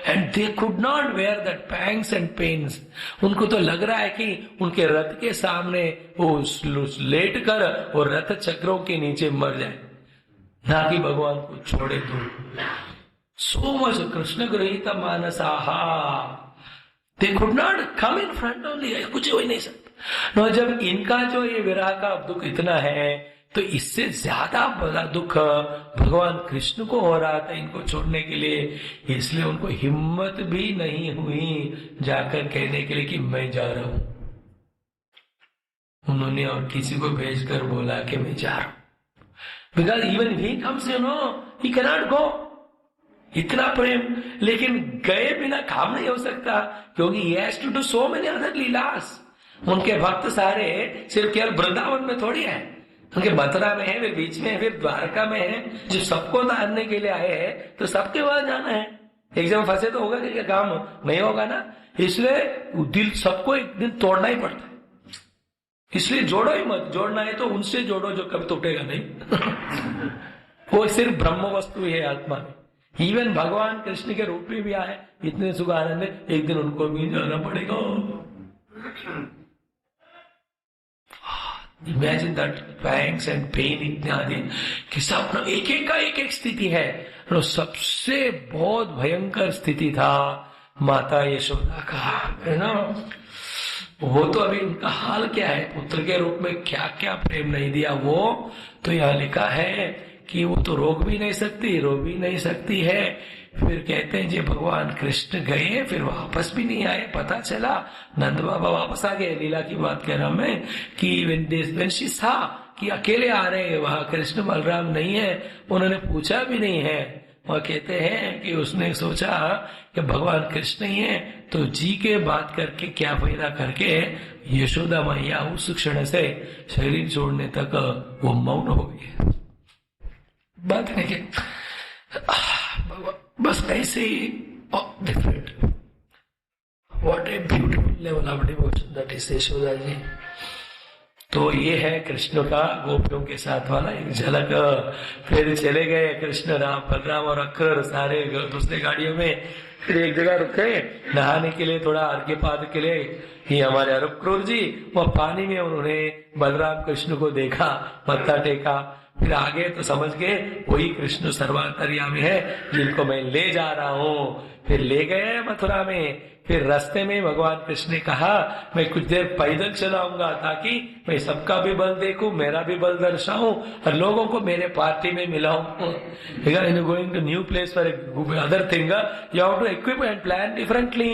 and they could not wear that pangs and pains. उनको तो लग रहा है कि उनके रथ के सामने वो लेट कर और रथ चक्रों के नीचे मर जाए, ना कि भगवान को छोड़े दूर। सो मच कृष्ण गृहीत मानसाहा, they could not come in front only, कुछ हो ही नहीं सकता। जब इनका जो ये विरह का दुख इतना है, तो इससे ज्यादा बड़ा दुख भगवान कृष्ण को हो रहा था इनको छोड़ने के लिए, इसलिए उनको हिम्मत भी नहीं हुई जाकर कहने के लिए कि मैं जा रहा हूं। उन्होंने और किसी को भेजकर बोला कि मैं जा रहा हूं, because even he comes, he can not go. इतना प्रेम, लेकिन गए बिना काम नहीं हो सकता, क्योंकि he has to do so many other leelas. उनके भक्त सारे सिर्फ केवल वृंदावन में थोड़ी है, उनके मथुरा में है, फिर बीच में है, फिर द्वारका में है। जो सबको तारने के लिए आए हैं, तो सबके वहां जाना है। एक जगह फंसे तो होगा कि काम नहीं होगा ना, इसलिए दिल सबको एक दिन तोड़ना ही पड़ता है। इसलिए जोड़ो ही मत, जोड़ना है तो उनसे जोड़ो जो कभी टूटेगा नहीं। वो सिर्फ ब्रह्म वस्तु है आत्मा में। इवन भगवान कृष्ण के रूप में भी आए, इतने सुख आनंद है, एक दिन उनको भी जाना पड़ेगा। Imagine that pangs and pain इत्यादि कि सब एक एक का एक एक स्थिति है। तो सबसे बहुत भयंकर स्थिति था माता यशोदा का, है ना। वो तो अभी उनका हाल क्या है, पुत्र के रूप में क्या क्या प्रेम नहीं दिया। वो तो यहाँ लिखा है कि वो तो रोक भी नहीं सकती, रो भी नहीं सकती है। फिर कहते हैं जी भगवान कृष्ण गए, फिर वापस भी नहीं आए। पता चला नंद बाबा वापस आ गए। लीला की बात कह रहा हूं मैं कि when she saw कि अकेले आ रहे हैं, वहां कृष्ण बलराम नहीं है, उन्होंने पूछा भी नहीं है। वह कहते हैं कि उसने सोचा कि भगवान कृष्ण ही है, तो जी के बात करके क्या फायदा करके यशोदा मैया उस क्षण से शरीर छोड़ने तक वो मौन हो गई। बात है कि बस ऐसे ही different, what a beautiful level of devotion that is Yashoda ji. तो ये है कृष्ण का गोपियों के साथ वाला एक झलक। फिर चले गए कृष्ण, राम, बलराम और अक्रूर सारे दूसरे गाड़ियों में। फिर एक जगह रुके नहाने के लिए, थोड़ा अर्घ्यपाद के लिए। ही हमारे अक्रूर जी वह पानी में, उन्होंने बलराम कृष्ण को देखा, मत्था टेका। फिर आगे तो समझ गए वही कृष्ण सर्वांतर्यामी है जिनको मैं ले जा रहा हूँ। फिर ले गए मथुरा में। फिर रास्ते में भगवान कृष्ण ने कहा मैं कुछ देर पैदल चलाऊंगा ताकि मैं सबका भी बल देखूं, मेरा भी बल दर्शाऊं और लोगों को मेरे पार्टी में मिलाऊं। Going to new place for other thing you have to equip and plan differently.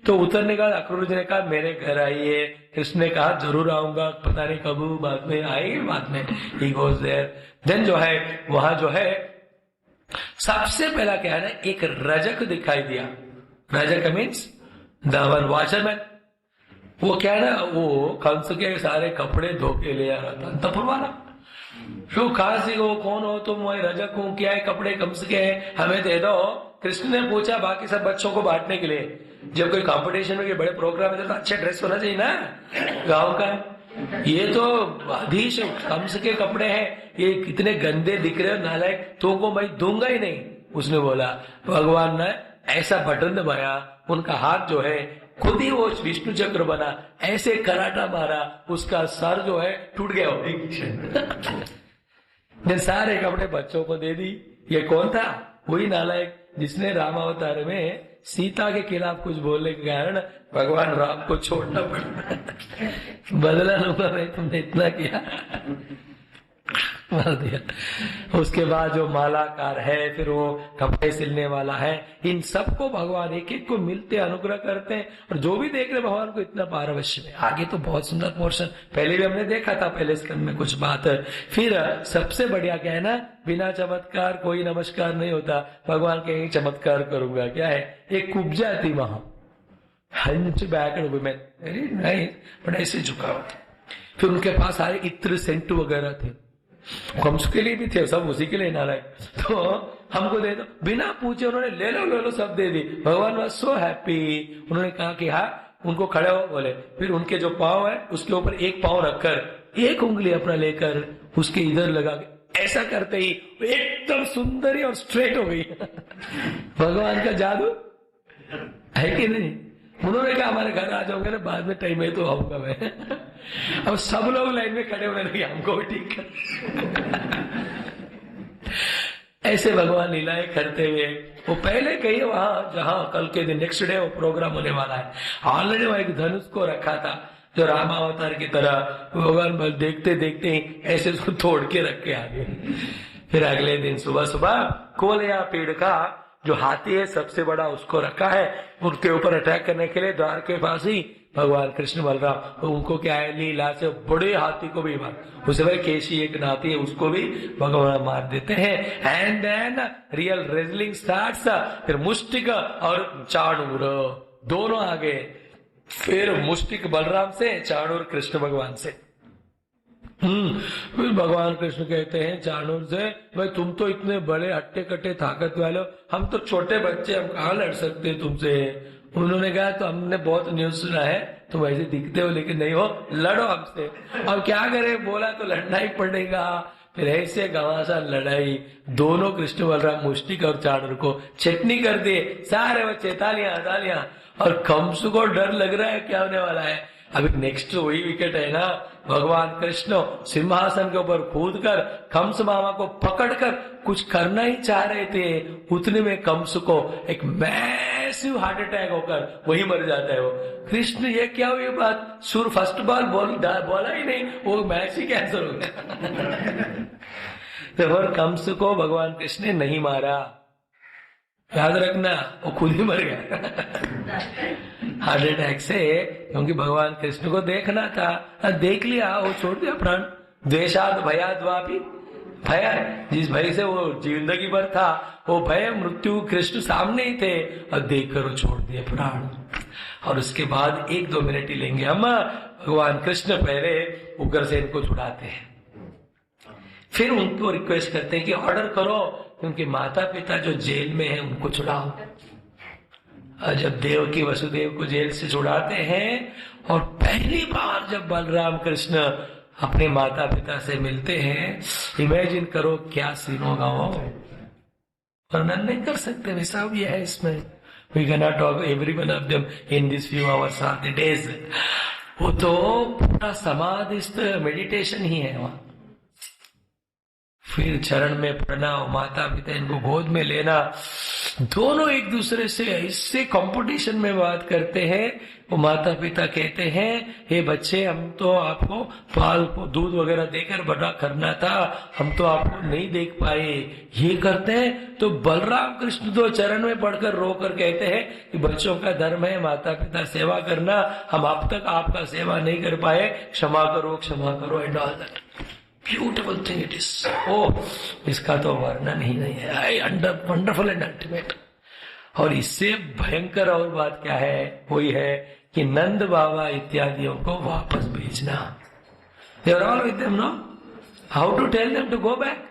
तो उतरने का अक्रूर जी ने कहा मेरे घर आइए। कृष्ण ने कहा जरूर आऊंगा, पता नहीं कब, बाद में आएगी, बाद में। He goes there. देन जो है वहां जो है सबसे पहला क्या है ना, एक रजक दिखाई दिया। रजक मीन्स दावन वॉचरमैन। वो क्या है ना, वो कंस के सारे कपड़े धो के ले आ रहा था, अंतपुर वाला। तो कहा वो कौन हो तुम? मैं रजक हूँ, क्या है कपड़े कंस के हैं, हमें दे दो। कृष्ण ने पूछा बाकी सब बच्चों को बांटने के लिए। जब कोई कंपटीशन में बड़े प्रोग्राम है तो अच्छे ड्रेस होना चाहिए ना गाँव का। ये तो अधीश कंस के कपड़े हैं, ये कितने गंदे दिख रहे हो नालायक, तो को मैं दूंगा ही नहीं। उसने बोला, भगवान ने ऐसा बटन दबाया, उनका हाथ जो है खुद ही वो विष्णु चक्र बना, ऐसे कराटा मारा, उसका सर जो है टूट गया। ने सारे कपड़े बच्चों को दे दी। ये कौन था? वही नालायक जिसने रामावतार में सीता के खिलाफ कुछ बोलने के कारण भगवान राम को छोड़ना पड़ा। बदला लूंगा मैं, तुमने इतना किया। मार दिया। उसके बाद जो मालाकार है, फिर वो कपड़े सिलने वाला है, इन सबको भगवान एक एक को मिलते अनुग्रह करते हैं। और जो भी देख रहे भगवान को इतना पारवश्य में। आगे तो बहुत सुंदर पोर्शन पहले भी हमने देखा था, पहले स्कंद में कुछ बात है। फिर सबसे बढ़िया क्या है ना, बिना चमत्कार कोई नमस्कार नहीं होता। भगवान कहेंगे चमत्कार करूंगा, क्या है, एक कुब्जा थी वहां, hunch back women, very nice, but ऐसे झुका हुआ था। फिर उनके पास सारे इत्र सेंट वगैरह थे, कंस के लिए भी थे, सब उसी के लिए नारायण। तो हमको दे दो, बिना पूछे उन्होंने ले लो सब दे दी। भगवान वाज सो हैप्पी। उन्होंने कहा कि हाँ, उनको खड़े हो बोले। फिर उनके जो पाँव है उसके ऊपर एक पाँव रखकर एक उंगली अपना लेकर उसके इधर लगा के ऐसा करते ही एकदम सुंदरी और स्ट्रेट हो गई। भगवान का जादू है कि नहीं। उन्होंने कहा हमारे घर आ जाओगे ना, बाद में टाइम है तो आऊंगा मैं। अब सब लोग लाइन में खड़े होने लगे, हमको भी ठीक कर। ऐसे भगवान लीलाएं करते हुए वो पहले कही वहां जहां कल के दिन नेक्स्ट डे वो प्रोग्राम होने वाला है, ऑलरेडी वहां एक धनुष को रखा था जो रामावतार की तरह। भगवान बस देखते देखते ही ऐसे उसको तोड़ के रख के आ गए। फिर अगले दिन सुबह सुबह कोलया पेड़ का जो हाथी है सबसे बड़ा उसको रखा है, उनके ऊपर अटैक करने के लिए द्वार के पास ही भगवान कृष्ण बलराम। तो उनको क्या है, लीला से बड़े हाथी को भी मार, उसे भाई केशी एक नाती है उसको भी भगवान मार देते हैं। And then real wrestling starts. फिर मुष्टिक और चाणूर दोनों आ गए। फिर मुष्टिक बलराम से, चाणूर कृष्ण भगवान से। फिर भगवान कृष्ण कहते हैं चाणूर से, भाई तुम तो इतने बड़े हट्टे कट्टे ताकत वाले हो, हम तो छोटे बच्चे, हम कहाँ लड़ सकते हैं तुमसे। उन्होंने कहा तो हमने बहुत न्यूज सुना है, तुम ऐसे दिखते हो लेकिन नहीं हो, लड़ो हमसे। अब क्या करें, बोला तो लड़ना ही पड़ेगा। फिर ऐसे घमासान लड़ाई, दोनों कृष्ण बलराम मुष्टिक और चाणूर को चटनी कर दिए सारे बच्चे, तालियां तालियां। और कंस को डर लग रहा है क्या होने वाला है। अभी नेक्स्ट वही विकेट है ना, भगवान कृष्ण सिंहासन के ऊपर कूद कर कंस मामा को पकड़कर कुछ करना ही चाह रहे थे, उतने में कंस को एक मैसिव हार्ट अटैक होकर वही मर जाता है वो। कृष्ण ये क्या हुई बात, सुर फर्स्ट बॉल बोला ही नहीं, वो मैच ही कैंसिल हो गया। तो और कंस को भगवान कृष्ण ने नहीं मारा, याद रखना, वो खुद ही मर गया हार्ट अटैक से, क्योंकि भगवान कृष्ण को देखना था। देख लिया, वो छोड़ दिया प्राण। द्वेषाद भयाद्वापि भय, जिस भय से वो जिंदगी भर था, वो भय मृत्यु कृष्ण सामने ही थे, और देखकर वो छोड़ दिए प्राण। और उसके बाद 1-2 मिनट ही लेंगे हम। भगवान कृष्ण पहले उग्रसेन को छुड़ाते हैं, फिर उनको रिक्वेस्ट करते हैं कि ऑर्डर करो उनके माता पिता जो जेल में हैं उनको छुड़ाओ। और जब देवकी वसुदेव को जेल से छुड़ाते हैं, और पहली बार जब बलराम कृष्ण अपने माता पिता से मिलते हैं, इमेजिन करो क्या सीन होगा वो, वर्णन नहीं कर सकते। वैसा भी है इसमें, we can not talk every one of them in this few hours of the days. वो तो पूरा समाधिस्थ मेडिटेशन ही है वहां। फिर चरण में पड़ना, माता पिता इनको गोद में लेना, दोनों एक दूसरे से इससे कंपटीशन में बात करते हैं। वो माता पिता कहते हैं, हे बच्चे, हम तो आपको पाल दूध वगैरह देकर बड़ा करना था, हम तो आपको नहीं देख पाए। ये करते हैं तो बलराम कृष्ण तो चरण में पड़कर रोकर कहते हैं कि बच्चों का धर्म है माता पिता सेवा करना, हम अब तक आपका सेवा नहीं कर पाए, क्षमा करो and all that. Beautiful thing it is. इसका तो वर्णन ही नहीं है, वंडरफुल एंड अल्टीमेट। और इससे भयंकर और बात क्या है, वही है कि नंद बाबा इत्यादियों को वापस भेजना। They are all with them, know how to tell them to go back,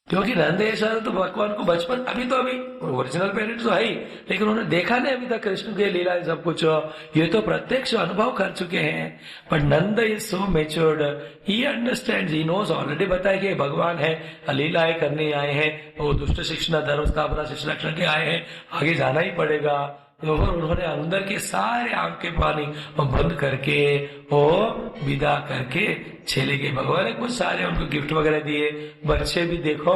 क्योंकि नंदेश्वर तो भगवान को बचपन, अभी ओरिजिनल पेरेंट्स तो है ही, लेकिन उन्होंने देखा नहीं अभी तक कृष्ण के लीला सब कुछ, ये तो प्रत्यक्ष अनुभव कर चुके हैं। But Nand is so matured, he understand, he knows, already बताया कि भगवान है, लीलाएं करने आए हैं, वो दुष्ट शिक्षण धर्म स्थापना शिक्षण रक्षण के आए हैं, आगे जाना ही पड़ेगा। तो उन्होंने अंदर के सारे आंख के पानी बंद करके वो विदा करके चले गए। भगवान ने कुछ सारे उनको गिफ्ट वगैरह दिए। बच्चे भी देखो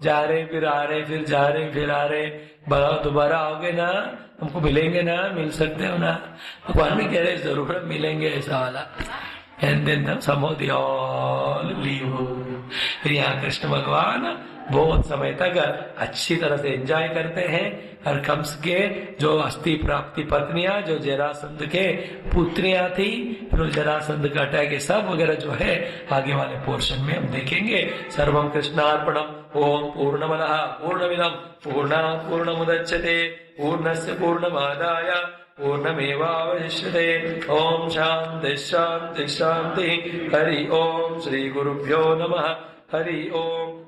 जा रहे फिर आ रहे, फिर जा रहे फिर आ रहे, दोबारा आओगे ना, हमको मिलेंगे ना, मिल सकते हो ना। भगवान भी कह रहे जरूर मिलेंगे, ऐसा वाला। And then somehow they all leave. फिर यहाँ कृष्ण भगवान बहुत समय तक अच्छी तरह से एंजॉय करते हैं। और कंस के जो अस्थि प्राप्ति पत्नियां, जो जरासंध के पुत्रियां थी, फिर जरासंध का अटैक, सब वगैरह जो है आगे वाले पोर्शन में हम देखेंगे। सर्वम कृष्णार्पणम। ओम पूर्णमदः पूर्णमिदं पूर्णात् पूर्णमुदच्यते पूर्णस्य पूर्णमादाय पूर्णमेवावशिष्यते। ओम शांति शांति शांति। हरि ओम। श्री गुरुभ्यो नमः। हरि ओम।